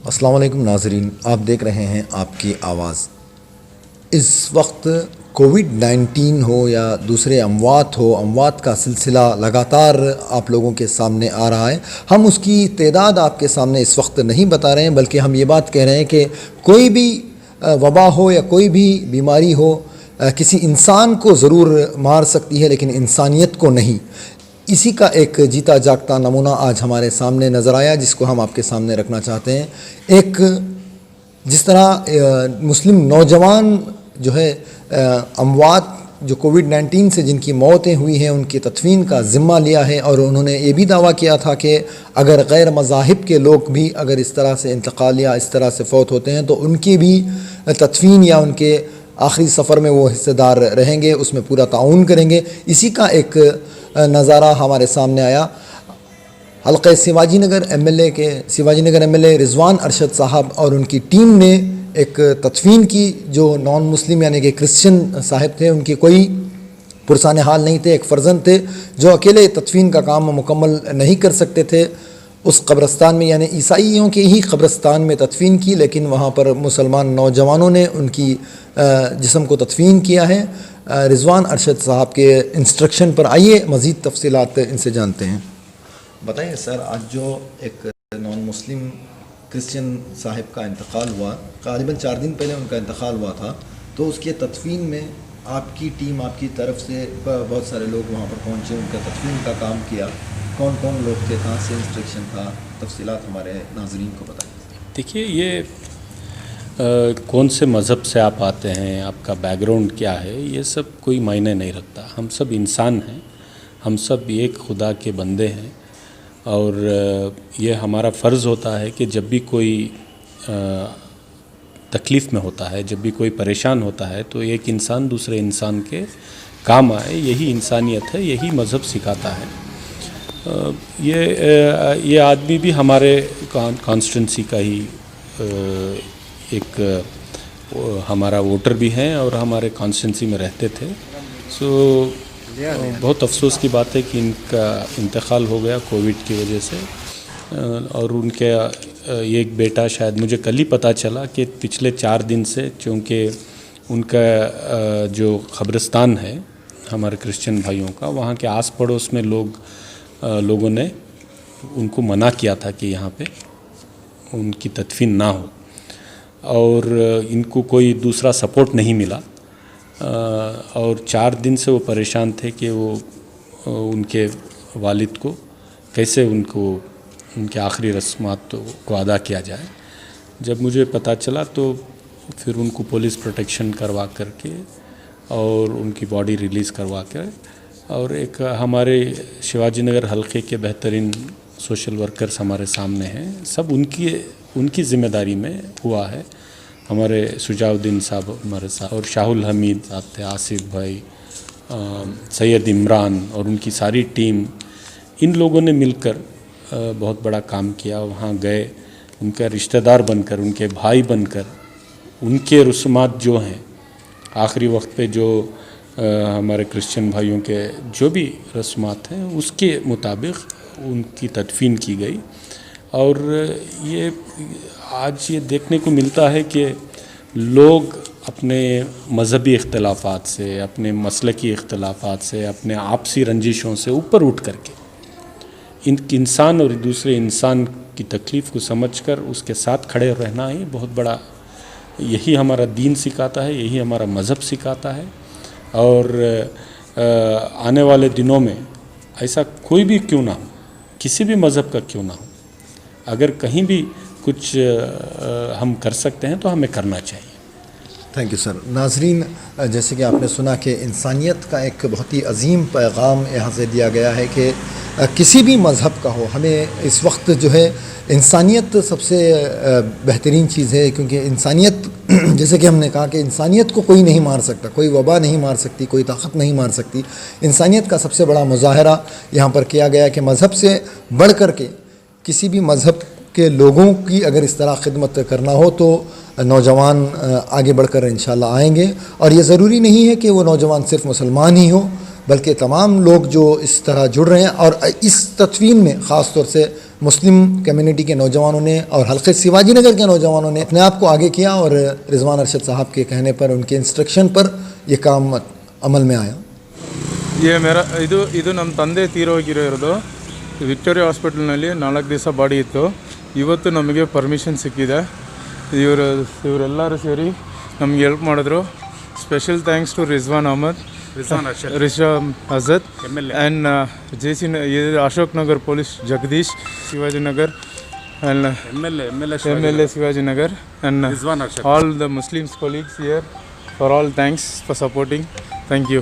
السلام علیکم ناظرین، آپ دیکھ رہے ہیں آپ کی آواز۔ اس وقت کووڈ-19 ہو یا دوسرے اموات کا سلسلہ لگاتار آپ لوگوں کے سامنے آ رہا ہے۔ ہم اس کی تعداد آپ کے سامنے اس وقت نہیں بتا رہے ہیں، بلکہ ہم یہ بات کہہ رہے ہیں کہ کوئی بھی وبا ہو یا کوئی بھی بیماری ہو، کسی انسان کو ضرور مار سکتی ہے لیکن انسانیت کو نہیں۔ اسی کا ایک جیتا جاگتا نمونہ آج ہمارے سامنے نظر آیا، جس کو ہم آپ کے سامنے رکھنا چاہتے ہیں۔ ایک جس طرح مسلم نوجوان جو ہے اموات جو کووڈ-19 سے جن کی موتیں ہوئی ہیں ان کی تدفین کا ذمہ لیا ہے، اور انہوں نے یہ بھی دعویٰ کیا تھا کہ اگر غیر مذاہب کے لوگ بھی اگر اس طرح سے انتقال یا اس طرح سے فوت ہوتے ہیں تو ان کی بھی تدفین یا ان کے آخری سفر میں وہ حصہ دار رہیں گے، اس میں پورا تعاون کریں گے۔ اسی کا ایک نظارہ ہمارے سامنے آیا۔ حلقہ سیواجی نگر ایم ایل اے رضوان ارشد صاحب اور ان کی ٹیم نے ایک تدفین کی، جو نان مسلم یعنی کہ کرسچن صاحب تھے، ان کی کوئی پرسان حال نہیں تھے، ایک فرزند تھے جو اکیلے تدفین کا کام مکمل نہیں کر سکتے تھے۔ اس قبرستان میں یعنی عیسائیوں کے ہی قبرستان میں تدفین کی، لیکن وہاں پر مسلمان نوجوانوں نے ان کی جسم کو تدفین کیا ہے رضوان ارشد صاحب کے انسٹرکشن پر۔ آئیے مزید تفصیلات ان سے جانتے ہیں۔ بتائیے سر، آج جو ایک نان مسلم کرسچن صاحب کا انتقال ہوا، غالباً 4 دن پہلے ان کا انتقال ہوا تھا، تو اس کے تدفین میں آپ کی ٹیم، آپ کی طرف سے بہت سارے لوگ وہاں پر پہنچے، ان کا تدفین کا کام کیا۔ کون کون لوگ تھے، کہاں سے انسٹرکشن تھا، تفصیلات ہمارے ناظرین کو بتائیے۔ دیکھیے، یہ کون سے مذہب سے آپ آتے ہیں، آپ کا بیک گراؤنڈ کیا ہے، یہ سب کوئی معنی نہیں رکھتا۔ ہم سب انسان ہیں، ہم سب ایک خدا کے بندے ہیں، اور یہ ہمارا فرض ہوتا ہے کہ جب بھی کوئی تکلیف میں ہوتا ہے، جب بھی کوئی پریشان ہوتا ہے، تو ایک انسان دوسرے انسان کے کام آئے۔ یہی انسانیت ہے، یہی مذہب سکھاتا ہے۔ یہ آدمی بھی ہمارے کانسٹیٹنسی کا ہی ایک ہمارا ووٹر بھی ہیں اور ہمارے کانسٹیٹنسی میں رہتے تھے۔ بہت افسوس کی بات ہے کہ ان کا انتقال ہو گیا کووڈ کی وجہ سے، اور ان کے ایک بیٹا، شاید مجھے کل ہی پتہ چلا کہ پچھلے 4 دن سے، چونکہ ان کا جو قبرستان ہے ہمارے کرسچن بھائیوں کا، وہاں کے آس پڑوس میں لوگوں نے ان کو منع کیا تھا کہ یہاں پہ ان کی تدفین نہ ہو، اور ان کو کوئی دوسرا سپورٹ نہیں ملا، اور 4 دن سے وہ پریشان تھے کہ وہ ان کے والد کو کیسے ان کے آخری رسومات کو ادا کیا جائے۔ جب مجھے پتہ چلا تو پھر ان کو پولیس پروٹیکشن کروا کر کے اور ان کی باڈی ریلیز کروا کر، اور ایک ہمارے شیواجی نگر حلقے کے بہترین سوشل ورکرز ہمارے سامنے ہیں، سب ان کی ذمہ داری میں ہوا ہے۔ ہمارے شجاع الدین صاحب ہمارے ساتھ، اور شاہ الحمید صاحب تھے، آصف بھائی، سید عمران اور ان کی ساری ٹیم، ان لوگوں نے مل کر بہت بڑا کام کیا۔ وہاں گئے، ان کا رشتہ دار بن کر، ان کے بھائی بن کر، ان کے رسومات جو ہیں آخری وقت پہ جو ہمارے کرسچن بھائیوں کے جو بھی رسومات ہیں اس کے مطابق ان کی تدفین کی گئی۔ اور یہ آج یہ دیکھنے کو ملتا ہے کہ لوگ اپنے مذہبی اختلافات سے، اپنے مسلکی اختلافات سے، اپنے آپسی رنجشوں سے اوپر اٹھ کر کے انسان اور دوسرے انسان کی تکلیف کو سمجھ کر اس کے ساتھ کھڑے رہنا ہی بہت بڑا، یہی ہمارا دین سکھاتا ہے، یہی ہمارا مذہب سکھاتا ہے۔ اور آنے والے دنوں میں ایسا کوئی بھی کیوں نہ ہو، کسی بھی مذہب کا کیوں نہ ہو، اگر کہیں بھی کچھ ہم کر سکتے ہیں تو ہمیں کرنا چاہیے۔ Thank you sir. ناظرین، جیسے کہ آپ نے سنا کہ انسانیت کا ایک بہت ہی عظیم پیغام یہاں سے دیا گیا ہے کہ کسی بھی مذہب کا ہو، ہمیں اس وقت جو ہے انسانیت سب سے بہترین چیز ہے، کیونکہ انسانیت جیسے کہ ہم نے کہا کہ انسانیت کو کوئی نہیں مار سکتا، کوئی وبا نہیں مار سکتی، کوئی طاقت نہیں مار سکتی۔ انسانیت کا سب سے بڑا مظاہرہ یہاں پر کیا گیا کہ مذہب سے بڑھ کر کے کسی بھی مذہب کے لوگوں کی اگر اس طرح خدمت کرنا ہو تو نوجوان آگے بڑھ کر انشاءاللہ آئیں گے۔ اور یہ ضروری نہیں ہے کہ وہ نوجوان صرف مسلمان ہی ہوں، بلکہ تمام لوگ جو اس طرح جڑ رہے ہیں، اور اس تدفین میں خاص طور سے مسلم کمیونٹی کے نوجوانوں نے اور حلقے سیواجی نگر کے نوجوانوں نے اپنے آپ کو آگے کیا اور رضوان ارشد صاحب کے کہنے پر ان کے انسٹرکشن پر یہ کام عمل میں آیا. ಇದು ನಮ್ಮ ತಂದೆ ತೀರೋಗಿರೋದು ವಿಕ್ಟೋರಿಯಾ ಹಾಸ್ಪಿಟಲ್ನಲ್ಲಿ 4 ದಿವಸ ಬಾಡಿ ಇತ್ತು. ಇವತ್ತು ನಮಗೆ ಪರ್ಮಿಷನ್ ಸಿಕ್ಕಿದೆ. ಇವರೆಲ್ಲರೂ ಸೇರಿ ನಮಗೆ ಹೆಲ್ಪ್ ಮಾಡಿದ್ರು. Special thanks to Rizwan Ahmed, Rizwan Azad and JC Ashok Nagar police Jagadish, Shivajinagar and MLA Sivajinagar and all the Muslims colleagues here, for all thanks for supporting. Thank you.